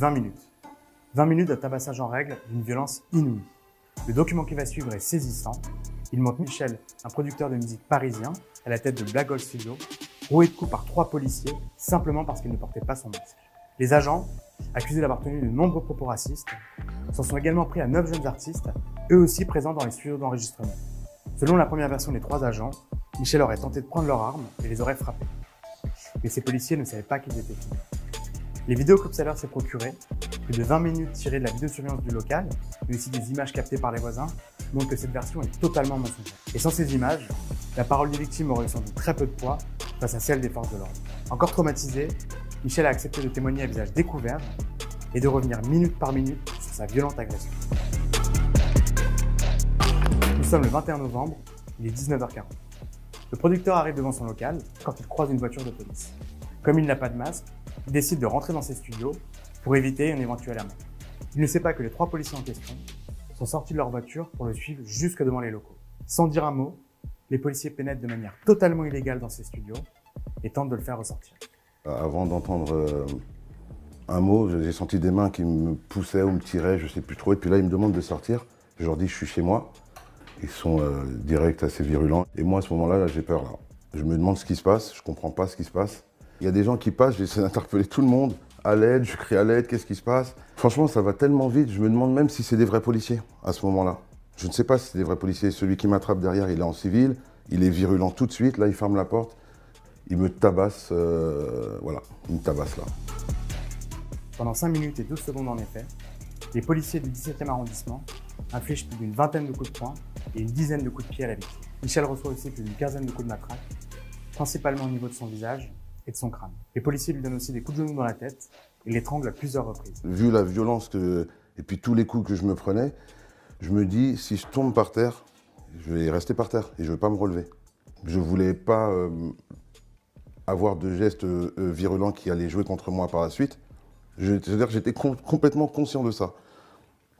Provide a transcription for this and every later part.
20 minutes. 20 minutes de tabassage en règle d'une violence inouïe. Le document qui va suivre est saisissant. Il montre Michel, un producteur de musique parisien, à la tête de Black Gold Studio, roué de coups par 3 policiers simplement parce qu'il ne portait pas son masque. Les agents, accusés d'avoir tenu de nombreux propos racistes, s'en sont également pris à 9 jeunes artistes, eux aussi présents dans les studios d'enregistrement. Selon la première version des 3 agents, Michel aurait tenté de prendre leurs armes et les aurait frappés. Mais ces policiers ne savaient pas qu'ils étaient filmés. Les vidéos qu'Observer s'est procurées, plus de 20 minutes tirées de la vidéosurveillance du local, mais aussi des images captées par les voisins, montrent que cette version est totalement mensongère. Et sans ces images, la parole des victimes aurait sans doute très peu de poids face à celle des forces de l'ordre. Encore traumatisé, Michel a accepté de témoigner à visage découvert et de revenir minute par minute sur sa violente agression. Nous sommes le 21 novembre, il est 19h40. Le producteur arrive devant son local quand il croise une voiture de police. Comme il n'a pas de masque, il décide de rentrer dans ses studios pour éviter un éventuel amende. Il ne sait pas que les 3 policiers en question sont sortis de leur voiture pour le suivre jusque devant les locaux. Sans dire un mot, les policiers pénètrent de manière totalement illégale dans ses studios et tentent de le faire ressortir. Avant d'entendre un mot, j'ai senti des mains qui me poussaient ou me tiraient, je ne sais plus trop. Et puis là, ils me demandent de sortir. Je leur dis, je suis chez moi. Ils sont directs, assez virulents. Et moi, à ce moment-là, j'ai peur. Là. Je me demande ce qui se passe, je ne comprends pas ce qui se passe. Il y a des gens qui passent, j'essaie d'interpeller tout le monde. À l'aide, je crie à l'aide, qu'est-ce qui se passe? Franchement, ça va tellement vite, je me demande même si c'est des vrais policiers à ce moment-là. Je ne sais pas si c'est des vrais policiers. Celui qui m'attrape derrière, il est en civil, il est virulent tout de suite. Là, il ferme la porte, il me tabasse, voilà, il me tabasse là. Pendant 5 minutes et 12 secondes en effet, les policiers du 17e arrondissement infligent plus d'une vingtaine de coups de poing et une dizaine de coups de pied à la victime. Michel reçoit aussi plus d'une quinzaine de coups de matraque, principalement au niveau de son visage et de son crâne. Les policiers lui donnent aussi des coups de genoux dans la tête et l'étranglent à plusieurs reprises. Vu la violence et puis tous les coups que je me prenais, je me dis, si je tombe par terre, je vais rester par terre et je ne vais pas me relever. Je ne voulais pas avoir de gestes virulents qui allaient jouer contre moi par la suite. C'est-à-dire que j'étais complètement conscient de ça.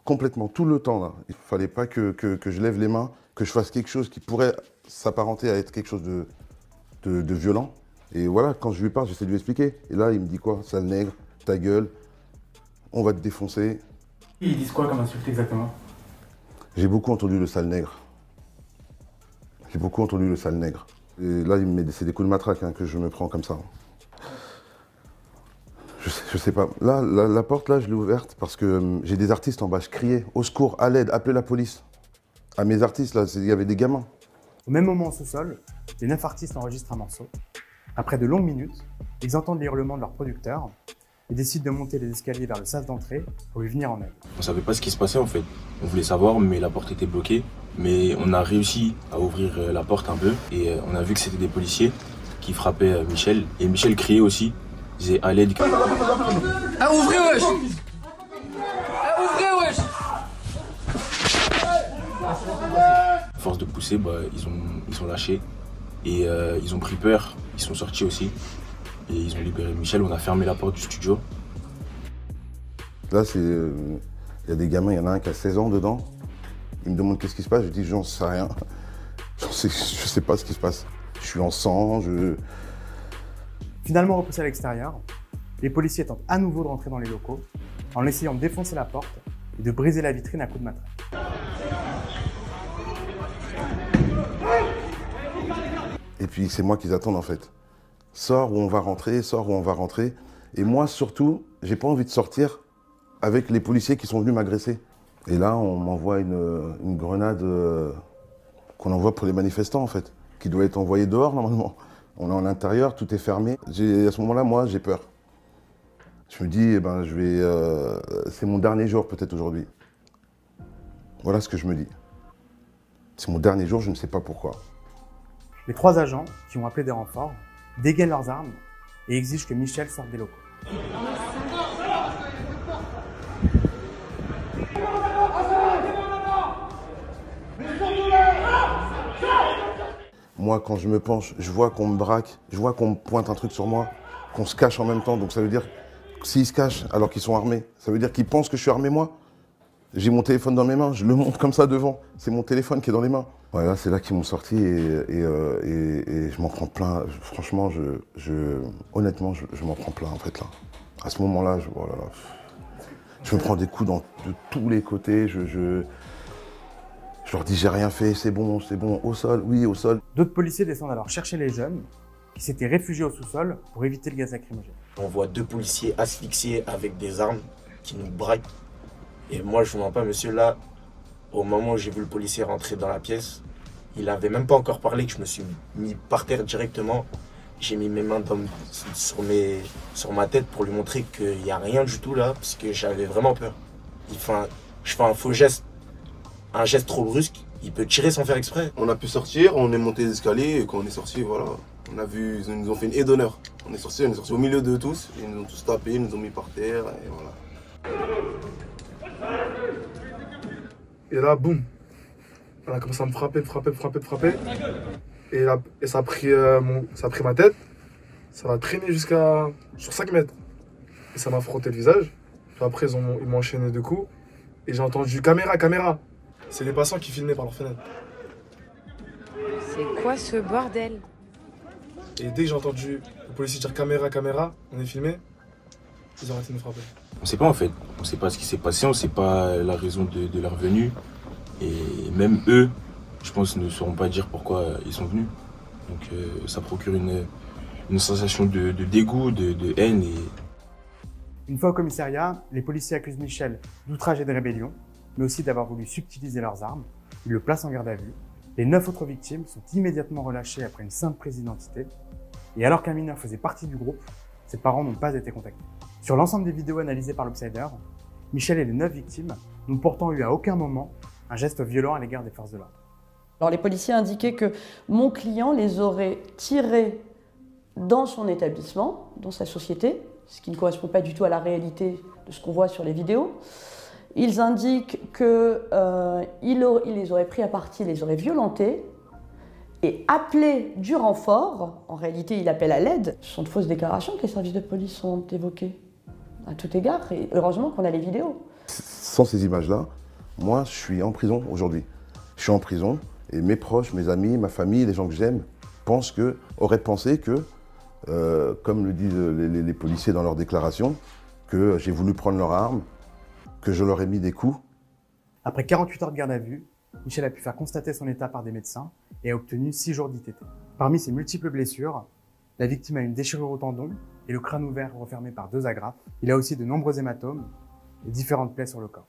Complètement, tout le temps là. Il ne fallait pas que je lève les mains, que je fasse quelque chose qui pourrait s'apparenter à être quelque chose de violent. Et voilà, quand je lui parle, j'essaie de lui expliquer. Et là, il me dit quoi? Sale nègre, ta gueule, on va te défoncer. Ils disent quoi comme insulte exactement? J'ai beaucoup entendu le sale nègre. J'ai beaucoup entendu le sale nègre. Et là, c'est des coups de matraque hein, que je me prends comme ça. Je sais pas. Là, la porte, là, je l'ai ouverte parce que j'ai des artistes en bas. Je criais au secours, à l'aide, appelez la police. À mes artistes, là, il y avait des gamins. Au même moment, au sous-sol, les 9 artistes enregistrent un morceau. Après de longues minutes, ils entendent les hurlements de leur producteur et décident de monter les escaliers vers le sas d'entrée pour lui venir en aide. On savait pas ce qui se passait en fait. On voulait savoir, mais la porte était bloquée. Mais on a réussi à ouvrir la porte un peu et on a vu que c'était des policiers qui frappaient Michel. Et Michel criait aussi, il disait à l'aide. Ah, ouvrez wesh! Ah, ouvrez wesh! À force de pousser, ils ont lâché et ils ont pris peur. Ils sont sortis aussi et ils ont libéré Michel. On a fermé la porte du studio. Là, il y a des gamins, il y en a un qui a 16 ans dedans. Il me demande qu'est-ce qui se passe, je dis j'en sais rien. Je sais pas ce qui se passe. Je suis en sang, Finalement repoussés à l'extérieur, les policiers tentent à nouveau de rentrer dans les locaux en essayant de défoncer la porte et de briser la vitrine à coups de matraque. Et puis c'est moi qu'ils attendent en fait. Sors où on va rentrer, sors où on va rentrer. Et moi surtout, j'ai pas envie de sortir avec les policiers qui sont venus m'agresser. Et là, on m'envoie une grenade qu'on envoie pour les manifestants en fait, qui doit être envoyée dehors normalement. On est en intérieur, tout est fermé. À ce moment-là, moi, j'ai peur. Je me dis, eh ben, c'est mon dernier jour peut-être aujourd'hui. Voilà ce que je me dis. C'est mon dernier jour, je ne sais pas pourquoi. Les 3 agents, qui ont appelé des renforts, dégainent leurs armes et exigent que Michel sorte des locaux. Moi, quand je me penche, je vois qu'on me braque, je vois qu'on me pointe un truc sur moi, qu'on se cache en même temps. Donc ça veut dire, s'ils se cachent alors qu'ils sont armés, ça veut dire qu'ils pensent que je suis armé moi. J'ai mon téléphone dans mes mains, je le montre comme ça devant. C'est mon téléphone qui est dans les mains. Voilà, c'est là qu'ils m'ont sorti et je m'en prends plein. Franchement, honnêtement, je m'en prends plein en fait là. À ce moment-là, oh là là, Je me prends des coups de tous les côtés. Je leur dis j'ai rien fait, c'est bon, au sol, oui, au sol. D'autres policiers descendent alors chercher les jeunes qui s'étaient réfugiés au sous-sol pour éviter le gaz lacrymogène. On voit 2 policiers asphyxiés avec des armes qui nous braquent. Et moi, je vous mens pas, monsieur, là, au moment où j'ai vu le policier rentrer dans la pièce, il avait même pas encore parlé que je me suis mis par terre directement. J'ai mis mes mains sur ma tête pour lui montrer qu'il n'y a rien du tout là, parce que j'avais vraiment peur. Je fais un faux geste, un geste trop brusque, il peut tirer sans faire exprès. On a pu sortir, on est monté les escaliers et quand on est sorti, voilà, on a vu, ils nous ont fait une haie d'honneur. On est sorti au milieu de tous, ils nous ont tous tapés, ils nous ont mis par terre et voilà. Et là, boum, elle a commencé à me frapper. Et ça a pris ma tête, ça m'a traîné sur 5 mètres. Et ça m'a frotté le visage. Puis après, ils m'ont enchaîné 2 coups. Et j'ai entendu caméra. C'est les passants qui filmaient par leur fenêtre. C'est quoi ce bordel? Et dès que j'ai entendu le policier dire caméra, on est filmé, ils ont arrêté de me frapper. On sait pas en fait, on sait pas ce qui s'est passé, on sait pas la raison de leur venue. Et même eux, je pense, ne sauront pas dire pourquoi ils sont venus. Donc ça procure une sensation de dégoût, de haine. Une fois au commissariat, les policiers accusent Michel d'outrage et de rébellion, mais aussi d'avoir voulu subtiliser leurs armes. Ils le placent en garde à vue. Les 9 autres victimes sont immédiatement relâchées après une simple prise d'identité. Et alors qu'un mineur faisait partie du groupe, ses parents n'ont pas été contactés. Sur l'ensemble des vidéos analysées par l'Obsider, Michel et les 9 victimes n'ont pourtant eu à aucun moment un geste violent à l'égard des forces de l'ordre. Alors les policiers indiquaient que mon client les aurait tirés dans son établissement, dans sa société, ce qui ne correspond pas du tout à la réalité de ce qu'on voit sur les vidéos. Ils indiquent qu'il les aurait pris à partie, les aurait violentés et appelé du renfort. En réalité, il appelle à l'aide. Ce sont de fausses déclarations que les services de police ont évoquées à tout égard. Et heureusement qu'on a les vidéos. Sans ces images-là, moi, je suis en prison aujourd'hui. Je suis en prison et mes proches, mes amis, ma famille, les gens que j'aime, auraient pensé que, comme le disent les policiers dans leurs déclarations, que j'ai voulu prendre leur arme, que je leur ai mis des coups. Après 48 heures de garde à vue, Michel a pu faire constater son état par des médecins et a obtenu 6 jours d'ITT. Parmi ses multiples blessures, la victime a une déchirure au tendon et le crâne ouvert refermé par 2 agrafes. Il a aussi de nombreux hématomes et différentes plaies sur le corps.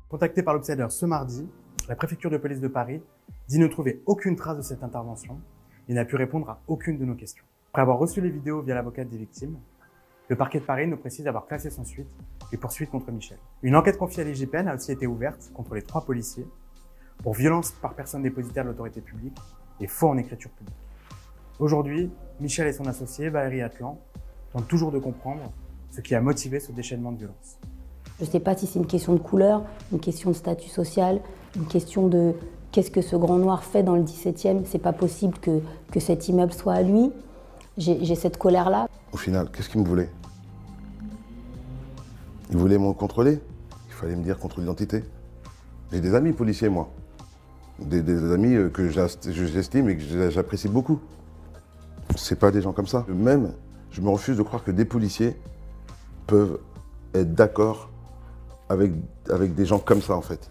Contacté par l'Obsider ce mardi, la préfecture de police de Paris dit ne trouver aucune trace de cette intervention et n'a pu répondre à aucune de nos questions. Après avoir reçu les vidéos via l'avocate des victimes, le parquet de Paris nous précise avoir classé sans suite les poursuites contre Michel. Une enquête confiée à l'IGPN a aussi été ouverte contre les 3 policiers pour violence par personne dépositaire de l'autorité publique et faux en écriture publique. Aujourd'hui, Michel et son associé, Valérie Atlan, tentent toujours de comprendre ce qui a motivé ce déchaînement de violence. Je ne sais pas si c'est une question de couleur, une question de statut social, une question de qu'est-ce que ce grand noir fait dans le 17e. C'est pas possible que cet immeuble soit à lui. J'ai cette colère-là. Au final, qu'est-ce qu'il me voulait? Il voulait me contrôler. Il fallait me dire contrôle d'identité. J'ai des amis policiers, moi. Des amis que j'estime et que j'apprécie beaucoup. C'est pas des gens comme ça. Même, je me refuse de croire que des policiers peuvent être d'accord avec des gens comme ça, en fait.